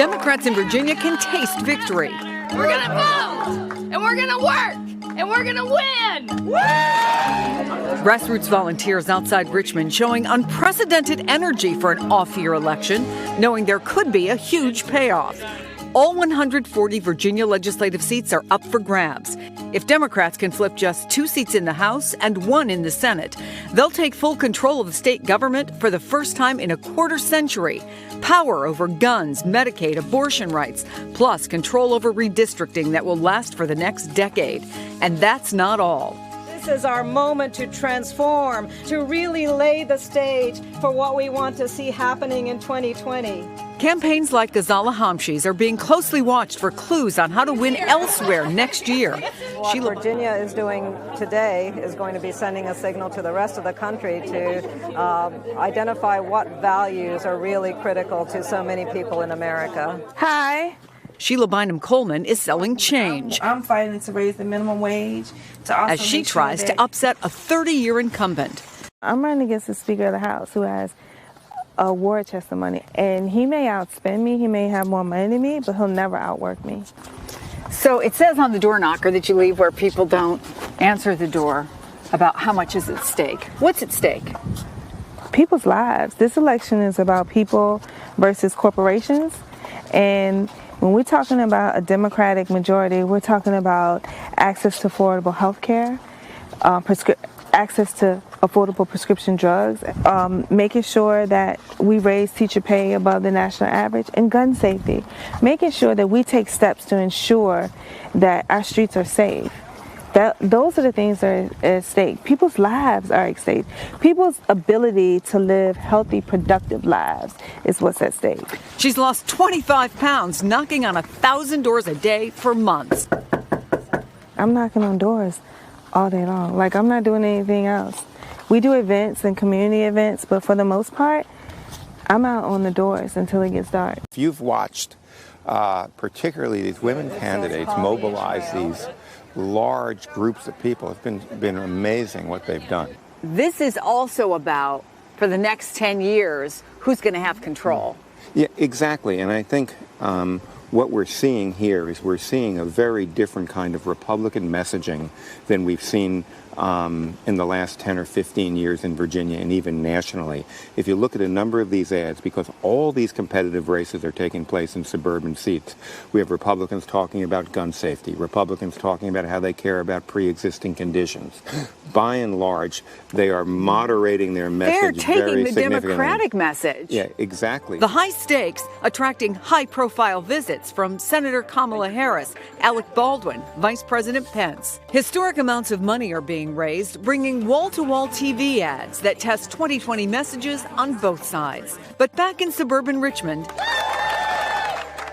Democrats in Virginia can taste victory. We're going to vote, and we're going to work, and we're going to win. Woo! Grassroots volunteers outside Richmond showing unprecedented energy for an off-year election, knowing there could be a huge payoff. All 140 Virginia legislative seats are up for grabs. If Democrats can flip just 2 seats in the House and 1 in the Senate, they'll take full control of the state government for the first time in a quarter century. Power over guns, Medicaid, abortion rights, plus control over redistricting that will last for the next decade. And that's not all. This is our moment to transform, to really lay the stage for what we want to see happening in 2020. Campaigns like Ghazala Hamshi's are being closely watched for clues on how to win elsewhere next year. What Virginia is doing today is going to be sending a signal to the rest of the country to identify what values are really critical to so many people in America. Hi. Sheila Bynum-Coleman is selling change. I'm fighting to raise the minimum wage. As she tries to upset a 30-year incumbent. I'm running against the Speaker of the House who has a war chest of money. And he may outspend me, he may have more money than me, but he'll never outwork me. So it says on the door knocker that you leave where people don't answer the door about how much is at stake. What's at stake? People's lives. This election is about people versus corporations. And when we're talking about a Democratic majority, we're talking about access to affordable health care, access to affordable prescription drugs, making sure that we raise teacher pay above the national average, and gun safety, making sure that we take steps to ensure that our streets are safe. Those are the things that are at stake. People's lives are at stake. People's ability to live healthy, productive lives is what's at stake. She's lost 25 pounds, knocking on 1,000 doors a day for months. I'm knocking on doors all day long. Like, I'm not doing anything else. We do events and community events, but for the most part, I'm out on the doors until it gets dark. If you've watched particularly these women candidates mobilize these large groups of people, it's been amazing what they've done. This is also about, for the next 10 years, who's going to have control. Yeah, exactly. And I think what we're seeing here is we're seeing a very different kind of Republican messaging than we've seen in the last 10 or 15 years in Virginia and even nationally. If you look at a number of these ads, because all these competitive races are taking place in suburban seats, we have Republicans talking about gun safety, Republicans talking about how they care about pre-existing conditions. By and large, they are moderating their message very significantly. They're taking the Democratic message. Yeah, exactly. The high stakes attracting high-profile visits from Senator Kamala Harris, Alec Baldwin, Vice President Pence. Historic amounts of money are being raised, bringing wall-to-wall TV ads that test 2020 messages on both sides. But back in suburban Richmond,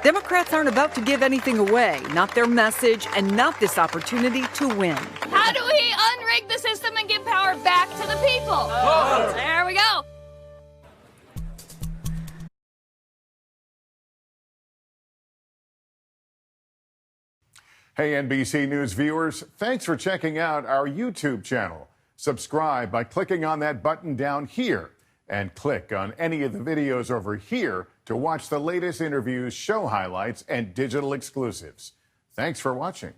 Democrats aren't about to give anything away, not their message and not this opportunity to win. How do we unrig the system and give power back to the people? Oh. There we go. Hey, NBC News viewers, thanks for checking out our YouTube channel. Subscribe by clicking on that button down here and click on any of the videos over here to watch the latest interviews, show highlights, and digital exclusives. Thanks for watching.